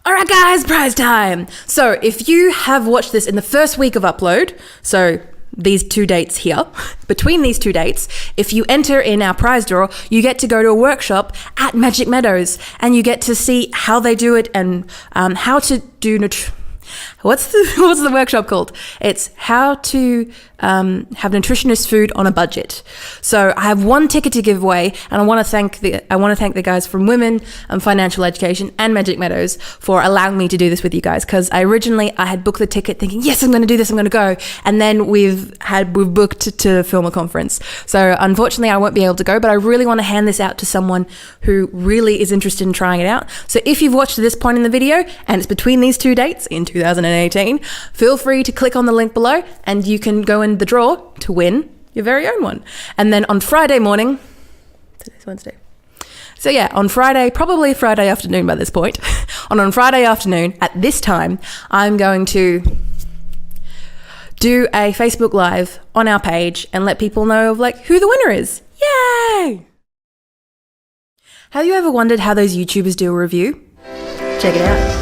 All right, guys, prize time. So if you have watched this in the first week of upload, so these 2 dates here, between these 2 dates, if you enter in our prize draw, you get to go to a workshop at Magic Meadows and you get to see how they do it and how to do what's the workshop called? It's how to have nutritious food on a budget. So I have 1 ticket to give away, and I want to thank the guys from Women Financial Education and Magic Meadows for allowing me to do this with you guys. Because I had booked the ticket thinking, yes, I'm going to do this, I'm going to go, and then we've booked to film a conference. So unfortunately, I won't be able to go, but I really want to hand this out to someone who really is interested in trying it out. So if you've watched to this point in the video and it's between these 2 dates in 2018, feel free to click on the link below and you can go in the draw to win your very own one. And then on Friday morning, today's Wednesday. So yeah, on Friday, probably Friday afternoon by this point, on Friday afternoon at this time, I'm going to do a Facebook Live on our page and let people know of who the winner is. Yay! Have you ever wondered how those YouTubers do a review? Check it out.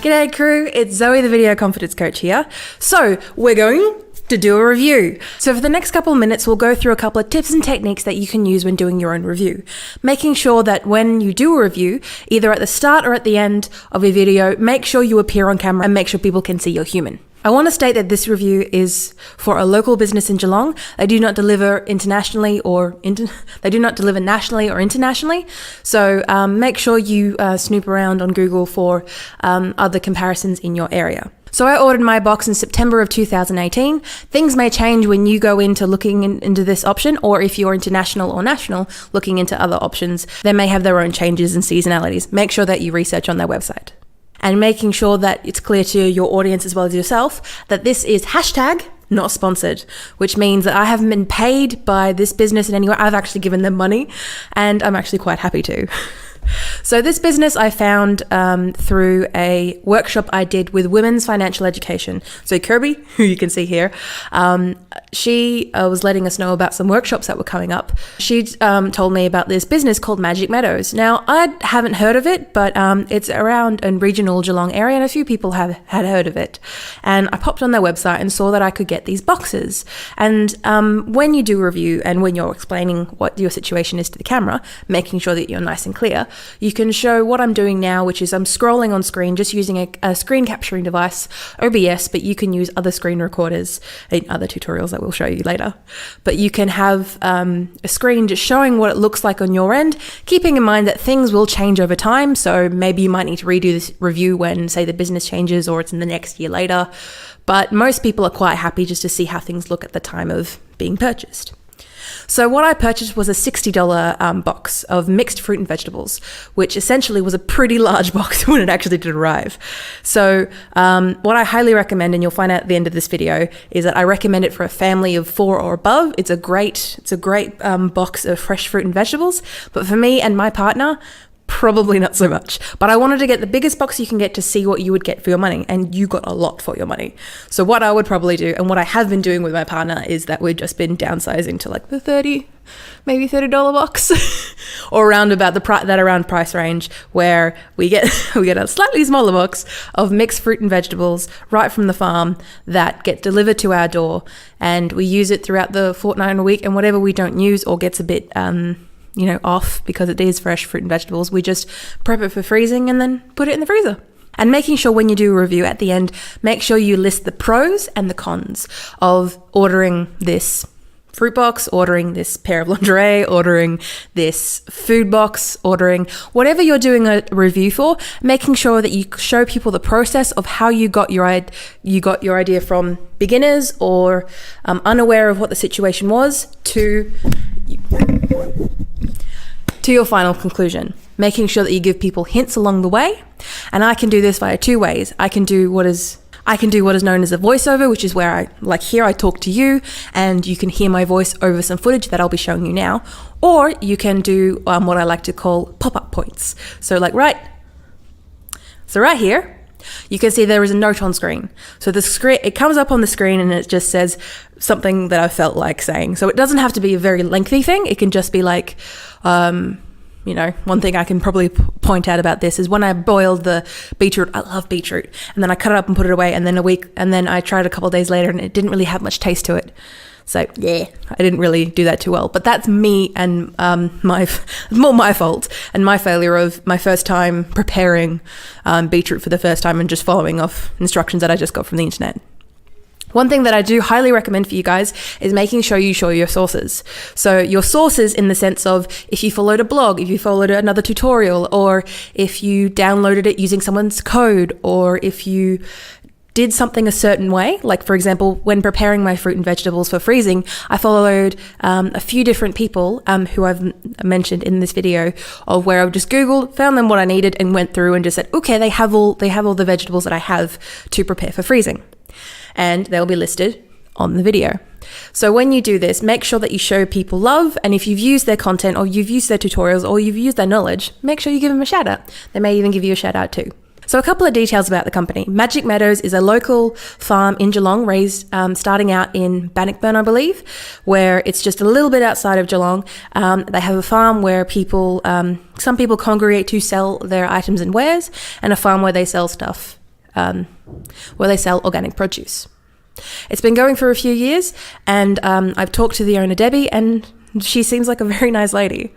G'day crew, it's Zoe the Video Confidence Coach here. So we're going to do a review. So for the next couple of minutes, we'll go through a couple of tips and techniques that you can use when doing your own review. Making sure that when you do a review, either at the start or at the end of a video, make sure you appear on camera and make sure people can see you're human. I want to state that this review is for a local business in Geelong. They do not deliver internationally they do not deliver nationally or internationally. So make sure you snoop around on Google for other comparisons in your area. So I ordered my box in September of 2018. Things may change when you go into looking into this option, or if you're international or national looking into other options, they may have their own changes and seasonalities. Make sure that you research on their website. And making sure that it's clear to your audience as well as yourself that this is hashtag not sponsored, which means that I haven't been paid by this business in any way. I've actually given them money and I'm actually quite happy to. So this business I found through a workshop I did with Women's Financial Education. So Kirby, who you can see here, she was letting us know about some workshops that were coming up. She told me about this business called Magic Meadows. Now, I haven't heard of it, but it's around a regional Geelong area and a few people had heard of it. And I popped on their website and saw that I could get these boxes. And when you do a review and when you're explaining what your situation is to the camera, making sure that you're nice and clear, you can show what I'm doing now, which is I'm scrolling on screen just using a screen capturing device, OBS, but you can use other screen recorders in other tutorials that we'll show you later. But you can have a screen just showing what it looks like on your end, keeping in mind that things will change over time. So maybe you might need to redo this review when, say, the business changes or it's in the next year later. But most people are quite happy just to see how things look at the time of being purchased. So what I purchased was a $60 box of mixed fruit and vegetables, which essentially was a pretty large box when it actually did arrive. So what I highly recommend, and you'll find out at the end of this video, is that I recommend it for a family of 4 or above. It's a great box of fresh fruit and vegetables. But for me and my partner, probably not so much. But I wanted to get the biggest box you can get to see what you would get for your money, and you got a lot for your money. So what I would probably do, and what I have been doing with my partner, is that we've just been downsizing to like the $30 box or around about around price range, where we get a slightly smaller box of mixed fruit and vegetables right from the farm that get delivered to our door, and we use it throughout the fortnight and a week, and whatever we don't use or gets a bit off because it is fresh fruit and vegetables, we just prep it for freezing and then put it in the freezer. And making sure when you do a review at the end, make sure you list the pros and the cons of ordering this fruit box, ordering this pair of lingerie, ordering this food box, ordering whatever you're doing a review for, making sure that you show people the process of how you got your idea from beginners or unaware of what the situation was to your final conclusion, making sure that you give people hints along the way. And I can do this via 2 ways. I can do what is known as a voiceover, which is where I talk to you and you can hear my voice over some footage that I'll be showing you now. Or you can do what I like to call pop-up points. So right here, you can see there is a note on screen. So the screen, it comes up on the screen and it just says something that I felt like saying. So it doesn't have to be a very lengthy thing. It can just be like, you know, one thing I can probably point out about this is when I boiled the beetroot, I love beetroot, and then I cut it up and put it away, and then I tried it a couple of days later and it didn't really have much taste to it. So yeah, I didn't really do that too well. But that's me and more my fault and my failure of my first time preparing beetroot for the first time and just following off instructions that I just got from the internet. One thing that I do highly recommend for you guys is making sure you show your sources. So your sources in the sense of if you followed a blog, if you followed another tutorial, or if you downloaded it using someone's code, or if you did something a certain way. Like for example, when preparing my fruit and vegetables for freezing, I followed a few different people who I've mentioned in this video, of where I just Googled, found them what I needed, and went through and just said, okay, they have all the vegetables that I have to prepare for freezing. And they'll be listed on the video. So when you do this, make sure that you show people love, and if you've used their content or you've used their tutorials or you've used their knowledge, make sure you give them a shout out. They may even give you a shout out too. So a couple of details about the company. Magic Meadows is a local farm in Geelong, raised starting out in Bannockburn, I believe, where it's just a little bit outside of Geelong. They have a farm where people, some people congregate to sell their items and wares, and a farm where they sell stuff, where they sell organic produce. It's been going for a few years, and I've talked to the owner, Debbie, and she seems like a very nice lady.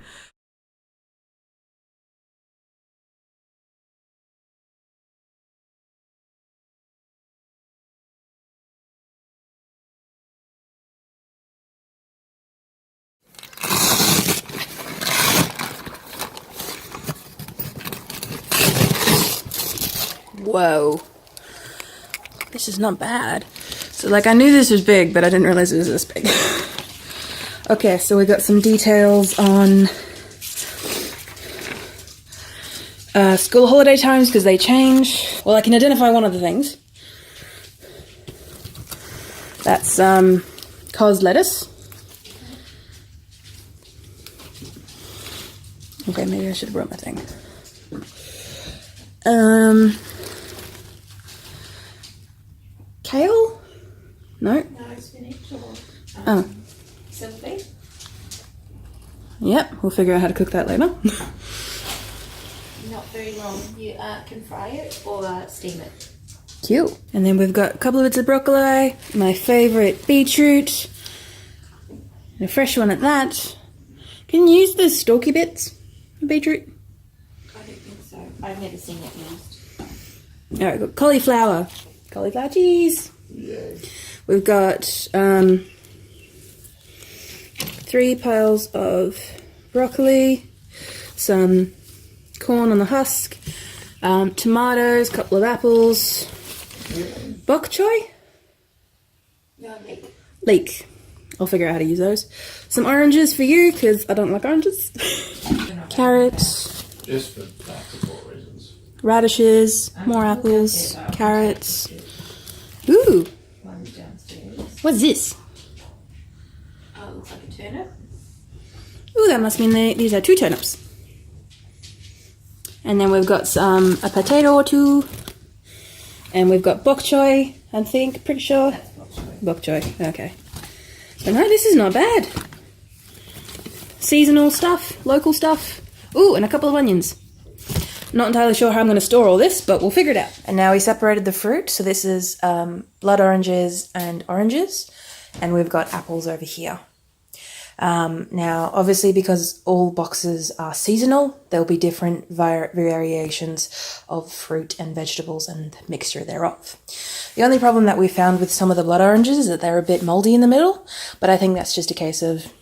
Whoa. This is not bad. So like I knew this was big, but I didn't realize it was this big. Okay, so we got some details on school holiday times because they change. Well, I can identify one of the things. That's cos lettuce. Okay, maybe I should have brought my thing. Kale? No? No, spinach or celery. Yep, we'll figure out how to cook that later. Not very long. You can fry it or steam it. Cute. And then we've got a couple of bits of broccoli, my favourite beetroot, and a fresh one at that. Can you use the stalky bits of beetroot? I don't think so. I've never seen it used. Alright, we've got cauliflower cheese. Yay. We've got 3 piles of broccoli, some corn on the husk, tomatoes, couple of apples, bok choy? No, Leek. I'll figure out how to use those. Some oranges for you, because I don't like oranges. Carrots. Just for practical reasons. Radishes, more apples, carrots. Ooh, One's downstairs. what's this? Oh, it looks like a turnip. Ooh, that must mean these are 2 turnips. And then we've got a potato or 2. And we've got bok choy, I think, pretty sure. That's bok choy. Bok choy, okay. But no, this is not bad. Seasonal stuff, local stuff. Ooh, and a couple of onions. Not entirely sure how I'm going to store all this, but we'll figure it out. And now we separated the fruit. So this is blood oranges and oranges. And we've got apples over here. Now, obviously, because all boxes are seasonal, there'll be different variations of fruit and vegetables and mixture thereof. The only problem that we found with some of the blood oranges is that they're a bit moldy in the middle, but I think that's just a case of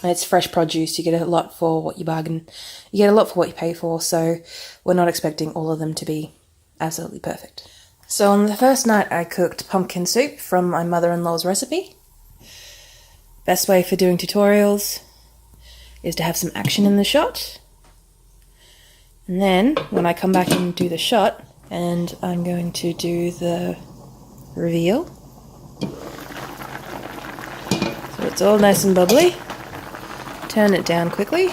it's fresh produce. You get a lot for what you bargain. You get a lot for what you pay for, so we're not expecting all of them to be absolutely perfect. So on the first night, I cooked pumpkin soup from my mother-in-law's recipe. Best way for doing tutorials is to have some action in the shot. And then when I come back and do the shot, and I'm going to do the reveal. So it's all nice and bubbly. Turn it down quickly.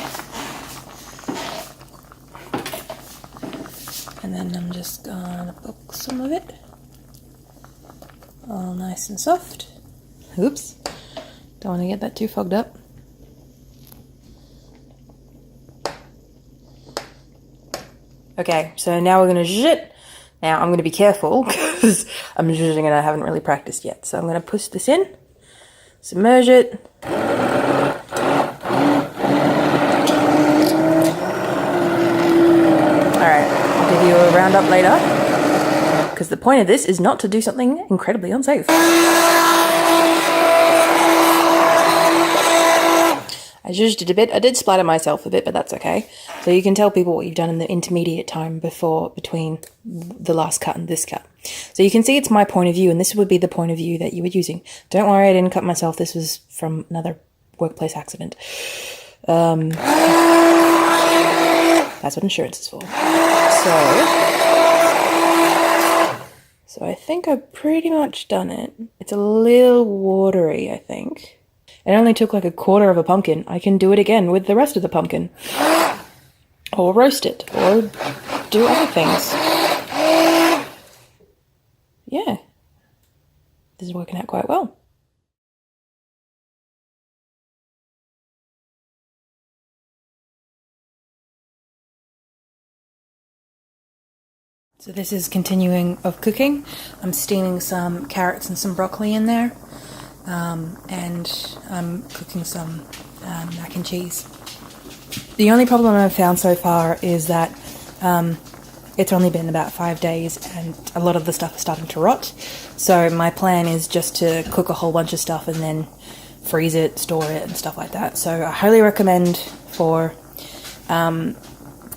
And then I'm just gonna poke some of it. All nice and soft. Oops. Don't want to get that too fogged up. Okay, so now we're gonna zhuzh it. Now I'm gonna be careful because I'm zhuzhing it. I haven't really practiced yet. So I'm gonna push this in, submerge it. Alright, I'll give you a round up later, because the point of this is not to do something incredibly unsafe. I zhuzhed it a bit. I did splatter myself a bit, but that's okay. So you can tell people what you've done in the intermediate time between the last cut and this cut. So you can see it's my point of view, and this would be the point of view that you were using. Don't worry, I didn't cut myself. This was from another workplace accident. That's what insurance is for. So I think I've pretty much done it. It's a little watery, I think. It only took like a quarter of a pumpkin. I can do it again with the rest of the pumpkin. Or roast it, or do other things. Yeah. This is working out quite well. So this is continuing of cooking. I'm steaming some carrots and some broccoli in there. And I'm cooking some mac and cheese. The only problem I've found so far is that it's only been about 5 days and a lot of the stuff is starting to rot. So my plan is just to cook a whole bunch of stuff and then freeze it, store it and stuff like that. So I highly recommend for,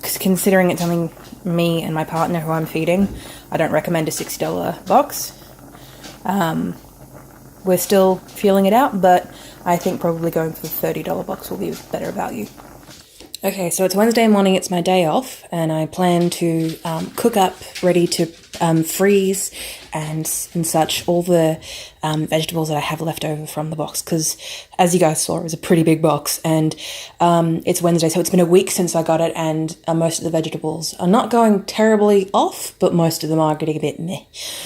considering it's only me and my partner who I'm feeding, I don't recommend a $60 box. We're still feeling it out, but I think probably going for the $30 box will be better value. Okay, so it's Wednesday morning, it's my day off, and I plan to cook up, ready to freeze and such, all the vegetables that I have left over from the box, because as you guys saw, it was a pretty big box, and it's Wednesday, so it's been a week since I got it, and most of the vegetables are not going terribly off, but most of them are getting a bit meh.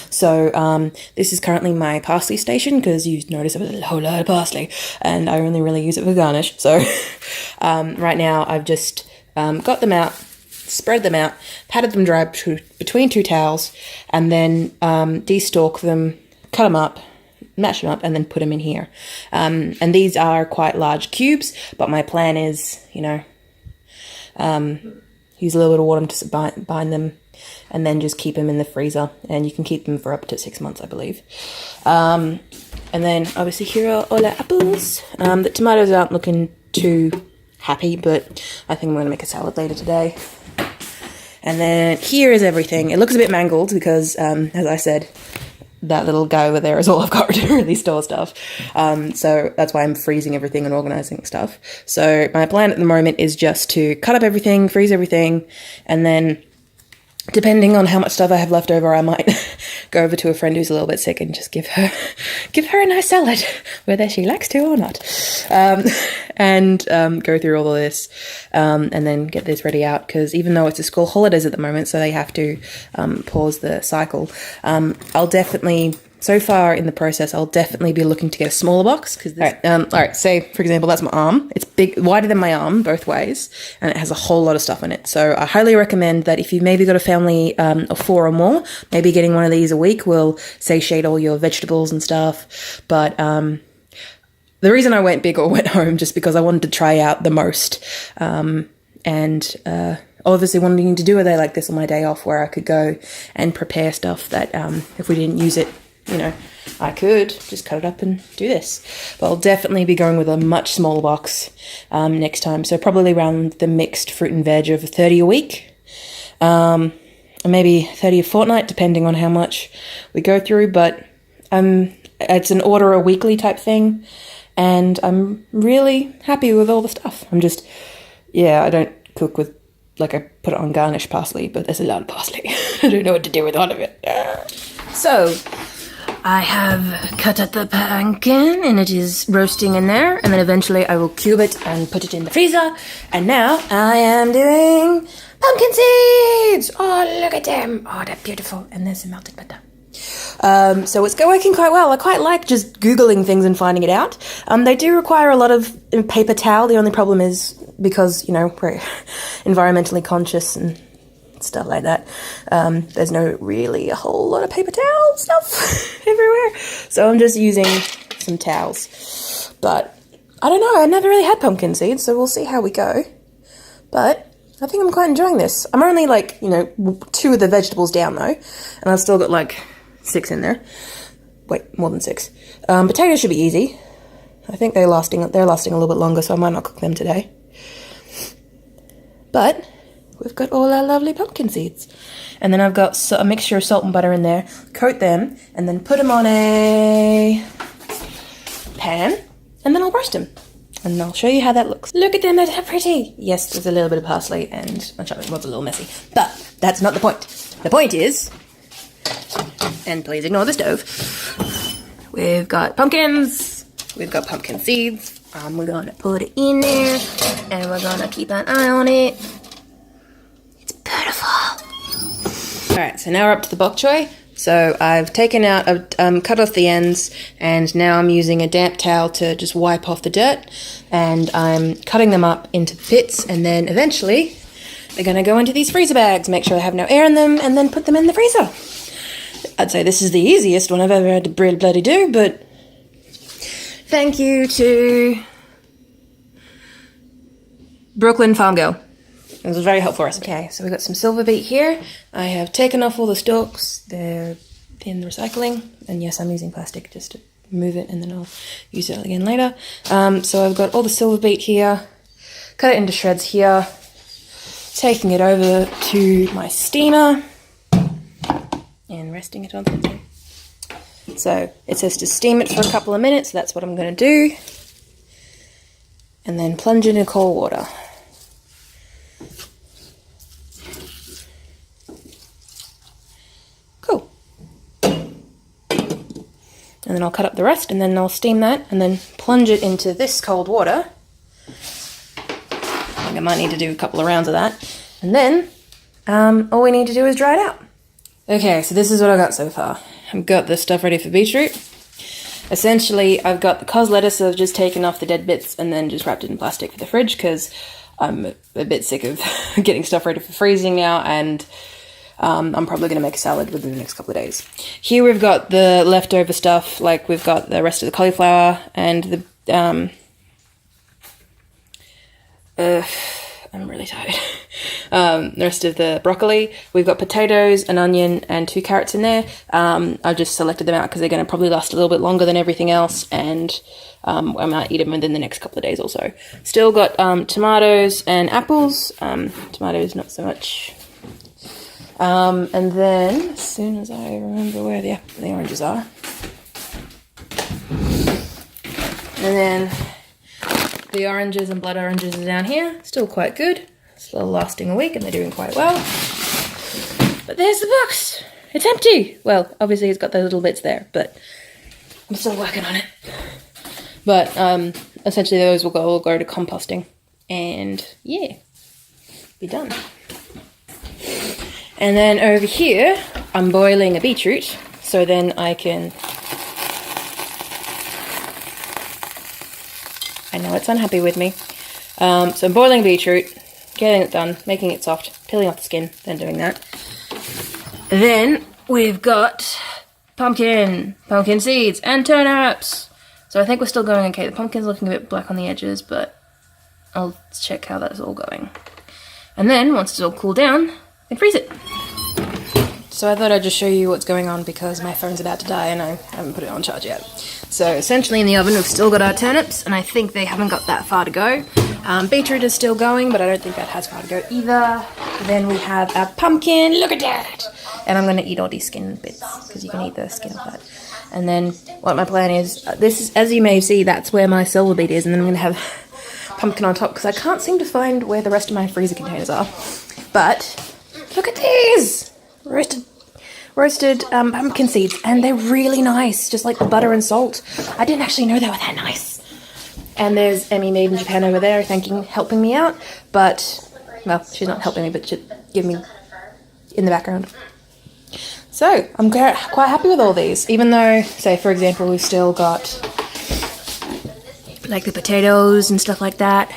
So this is currently my parsley station, because you notice there was a whole lot of parsley, and I only really use it for garnish. So right now I've just got them out, spread them out, patted them dry between two towels, and then de-stalk them, cut them up, mash them up, and then put them in here. And these are quite large cubes, but my plan is, you know, use a little bit of water to bind them, and then just keep them in the freezer. And you can keep them for up to 6 months, I believe. And then obviously here are all our apples. The tomatoes aren't looking too happy, but I think I'm going to make a salad later today. And then here is everything. It looks a bit mangled because, as I said, that little guy over there is all I've got to really store stuff. So that's why I'm freezing everything and organizing stuff. So my plan at the moment is just to cut up everything, freeze everything, and then depending on how much stuff I have left over, I might go over to a friend who's a little bit sick and just give her a nice salad, whether she likes to or not, and go through all of this, and then get this ready out, because even though it's a school holidays at the moment, so they have to pause the cycle, I'll definitely, so far in the process, I'll definitely be looking to get a smaller box. Because all right, say for example, that's my arm. It's big, wider than my arm both ways, and it has a whole lot of stuff in it. So I highly recommend that if you've maybe got a family of 4 or more, maybe getting one of these a week will satiate all your vegetables and stuff. But the reason I went big or went home just because I wanted to try out the most, and obviously wanting to do a day like this on my day off where I could go and prepare stuff that if we didn't use it, you know, I could just cut it up and do this. But I'll definitely be going with a much smaller box next time. So probably around the mixed fruit and veg of 30 a week, maybe 30 a fortnight, depending on how much we go through. But it's an order a weekly type thing, and I'm really happy with all the stuff. I'm just, yeah, I don't cook with, like, I put it on garnish parsley, but there's a lot of parsley. I don't know what to do with all of it. So I have cut up the pumpkin and it is roasting in there, and then eventually I will cube it and put it in the freezer. And now I am doing pumpkin seeds! Oh, look at them! Oh, they're beautiful. And there's some melted butter. So it's working quite well. I quite like just Googling things and finding it out. They do require a lot of paper towel. The only problem is because, you know, we're environmentally conscious and stuff like that. There's no really a whole lot of paper towel stuff everywhere. So I'm just using some towels. But I don't know, I never really had pumpkin seeds, so we'll see how we go. But I think I'm quite enjoying this. I'm only like, you know, 2 of the vegetables down though, and I've still got like 6 in there. Wait, more than 6. Potatoes should be easy. I think they're lasting a little bit longer, so I might not cook them today. But we've got all our lovely pumpkin seeds. And then I've got a mixture of salt and butter in there. Coat them, and then put them on a pan, and then I'll roast them. And I'll show you how that looks. Look at them, they're pretty. Yes, there's a little bit of parsley, and my chopping was a little messy. But that's not the point. The point is, and please ignore the stove, we've got pumpkins, we've got pumpkin seeds, we're gonna put it in there, and we're gonna keep an eye on it. It's beautiful. Alright, so now we're up to the bok choy. So I've taken out, cut off the ends, and now I'm using a damp towel to just wipe off the dirt, and I'm cutting them up into bits, and then eventually they're gonna go into these freezer bags, make sure they have no air in them, and then put them in the freezer. I'd say this is the easiest one I've ever had to bloody do, but thank you to Brooklyn Farm Girl. It was a very helpful recipe. Okay, so we've got some silver beet here. I have taken off all the stalks. They're in the recycling. And yes, I'm using plastic just to remove it, and then I'll use it again later. So I've got all the silver beet here. Cut it into shreds here. Taking it over to my steamer. And resting it on something. So it says to steam it for a couple of minutes. So that's what I'm going to do. And then plunge it in cold water. Cool. And then I'll cut up the rest, and then I'll steam that, and then plunge it into this cold water. I think I might need to do a couple of rounds of that. And then all we need to do is dry it out. Okay, so this is what I got so far. I've got the stuff ready for beetroot. Essentially, I've got the cos lettuce, so I've just taken off the dead bits and then just wrapped it in plastic for the fridge, because I'm a bit sick of getting stuff ready for freezing now, and I'm probably going to make a salad within the next couple of days. Here we've got the leftover stuff, like we've got the rest of the cauliflower and the... I'm really tired. The rest of the broccoli. We've got potatoes, an onion, and 2 carrots in there. I've just selected them out because they're going to probably last a little bit longer than everything else, and I might eat them within the next couple of days also. Still got tomatoes and apples. Tomatoes not so much. And then, as soon as I remember where the oranges are. And then the oranges and blood oranges are down here. Still quite good. Still lasting a week, and they're doing quite well. But there's the box. It's empty. Well, obviously it's got those little bits there, but I'm still working on it. But essentially those will all go to composting, and yeah, be done. And then over here, I'm boiling a beetroot, so then I can... I know it's unhappy with me. So I'm boiling beetroot, getting it done, making it soft, peeling off the skin, then doing that. Then we've got pumpkin seeds, and turnips. So I think we're still going okay. The pumpkin's looking a bit black on the edges, but I'll check how that's all going. And then, once it's all cooled down, I can freeze it. So I thought I'd just show you what's going on, because my phone's about to die and I haven't put it on charge yet. So essentially in the oven we've still got our turnips, and I think they haven't got that far to go. Beetroot is still going, but I don't think that has far to go either. Then we have our pumpkin, look at that! And I'm going to eat all these skin bits, because you can eat the skin of that. And then what my plan is, this is, as you may see, that's where my silver beet is, and then I'm going to have pumpkin on top, because I can't seem to find where the rest of my freezer containers are. But look at these! Roasted roasted pumpkin seeds, and they're really nice, just like the butter and salt. I didn't actually know they were that nice. And there's Emmy Made in Japan over there helping me out, but, well, she's not helping me, but she'll give me in the background. So, I'm quite happy with all these, even though, say, for example, we've still got, like, the potatoes and stuff like that.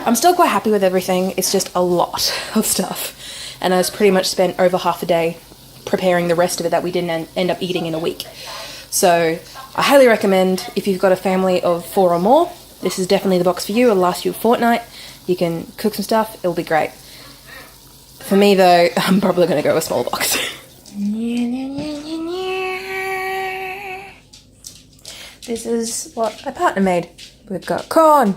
I'm still quite happy with everything. It's just a lot of stuff. And I was pretty much spent over half a day preparing the rest of it that we didn't end up eating in a week. So I highly recommend, if you've got a family of 4 or more, this is definitely the box for you. It'll last you a fortnight. You can cook some stuff. It'll be great. For me, though, I'm probably going to go a small box. This is what my partner made. We've got corn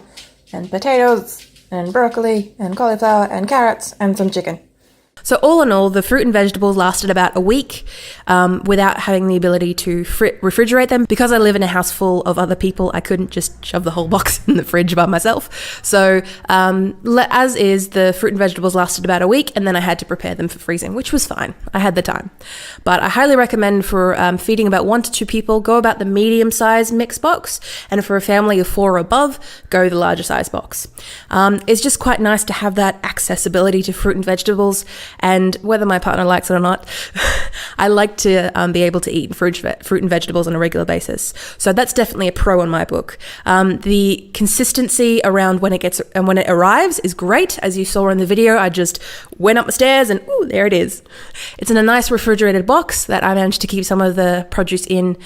and potatoes and broccoli and cauliflower and carrots and some chicken. So all in all, the fruit and vegetables lasted about a week without having the ability to refrigerate them. Because I live in a house full of other people, I couldn't just shove the whole box in the fridge by myself. So as is, the fruit and vegetables lasted about a week, and then I had to prepare them for freezing, which was fine. I had the time. But I highly recommend for feeding about 1 to 2 people, go about the medium-sized mix box, and for a family of 4 or above, go the larger size box. It's just quite nice to have that accessibility to fruit and vegetables. And whether my partner likes it or not, I like to be able to eat fruit and vegetables on a regular basis. So that's definitely a pro in my book. The consistency around when it arrives is great. As you saw in the video, I just went up the stairs and ooh, there it is. It's in a nice refrigerated box that I managed to keep some of the produce in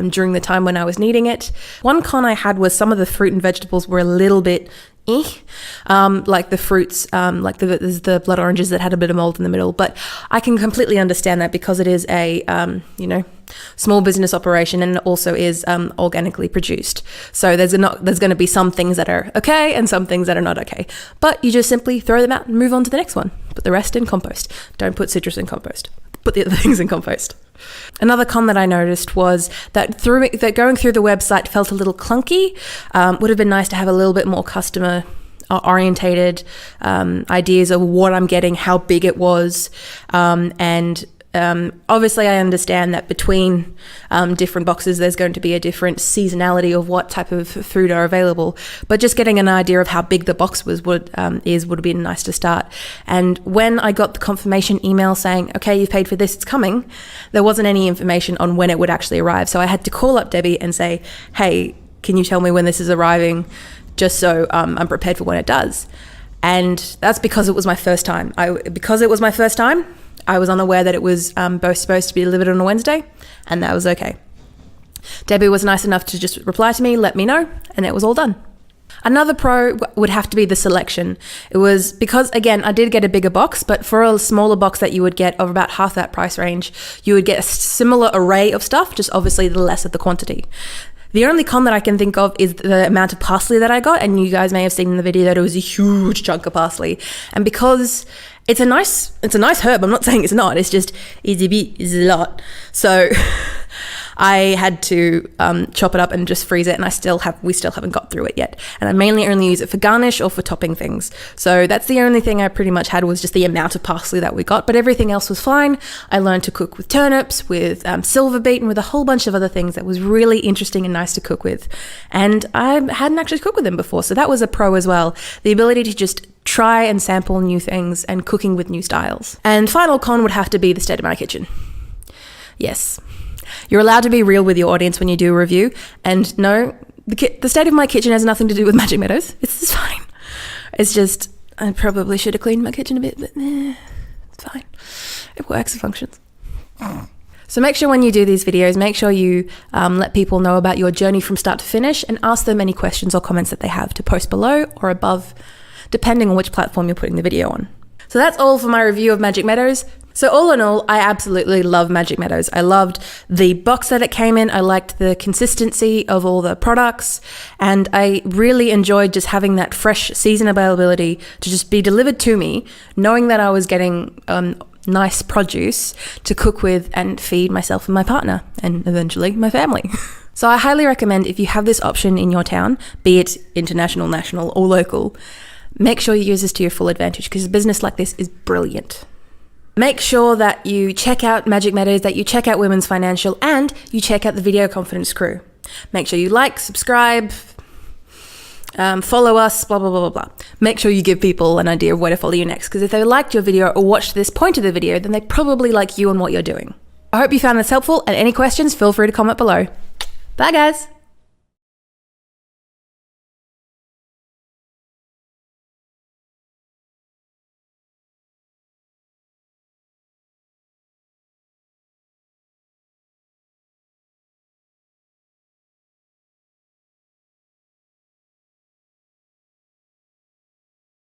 during the time when I was needing it. One con I had was some of the fruit and vegetables were a little bit like the fruits, like there's the blood oranges that had a bit of mold in the middle, but I can completely understand that because it is a small business operation, and it also is organically produced. So there's going to be some things that are okay and some things that are not okay, but you just simply throw them out and move on to the next one. Put the rest in compost. Don't put citrus in compost. Put the other things in compost. Another con that I noticed was that going through the website felt a little clunky. Would have been nice to have a little bit more customer orientated ideas of what I'm getting, how big it was, and obviously I understand that between different boxes there's going to be a different seasonality of what type of food are available, but just getting an idea of how big the box would have been nice to start. And when I got the confirmation email saying, okay, you've paid for this, it's coming, there wasn't any information on when it would actually arrive. So I had to call up Debbie and say, hey, can you tell me when this is arriving, just so I'm prepared for when it does. And that's because it was my first time. I was unaware that it was both supposed to be delivered on a Wednesday, and that was okay. Debbie was nice enough to just reply to me, let me know, and it was all done. Another pro would have to be the selection. It was because, again, I did get a bigger box, but for a smaller box that you would get of about half that price range, you would get a similar array of stuff, just obviously the less of the quantity. The only con that I can think of is the amount of parsley that I got, and you guys may have seen in the video that it was a huge chunk of parsley. And because it's a nice herb, I'm not saying it's not, it's a lot. So I had to chop it up and just freeze it, and we still haven't got through it yet. And I mainly only use it for garnish or for topping things. So that's the only thing I pretty much had, was just the amount of parsley that we got, but everything else was fine. I learned to cook with turnips, with silver beet, and with a whole bunch of other things that was really interesting and nice to cook with. And I hadn't actually cooked with them before, so that was a pro as well. The ability to just try and sample new things and cooking with new styles. And final con would have to be the state of my kitchen. Yes. You're allowed to be real with your audience when you do a review, and no, the state of my kitchen has nothing to do with Magic Meadows. It's fine. It's just, I probably should have cleaned my kitchen a bit, but it's fine. It works, it functions. So make sure when you do these videos, make sure you let people know about your journey from start to finish, and ask them any questions or comments that they have to post below or above, depending on which platform you're putting the video on. So that's all for my review of Magic Meadows. So all in all, I absolutely love Magic Meadows. I loved the box that it came in. I liked the consistency of all the products, and I really enjoyed just having that fresh season availability to just be delivered to me, knowing that I was getting nice produce to cook with and feed myself and my partner, and eventually my family. So I highly recommend, if you have this option in your town, be it international, national, or local, make sure you use this to your full advantage, because a business like this is brilliant. Make sure that you check out Magic Meadows, that you check out Women's Financial, and you check out the Video Confidence crew. Make sure you like, subscribe, follow us, blah, blah, blah, blah, blah. Make sure you give people an idea of where to follow you next, because if they liked your video or watched this point of the video, then they probably like you and what you're doing. I hope you found this helpful, and any questions, feel free to comment below. Bye, guys.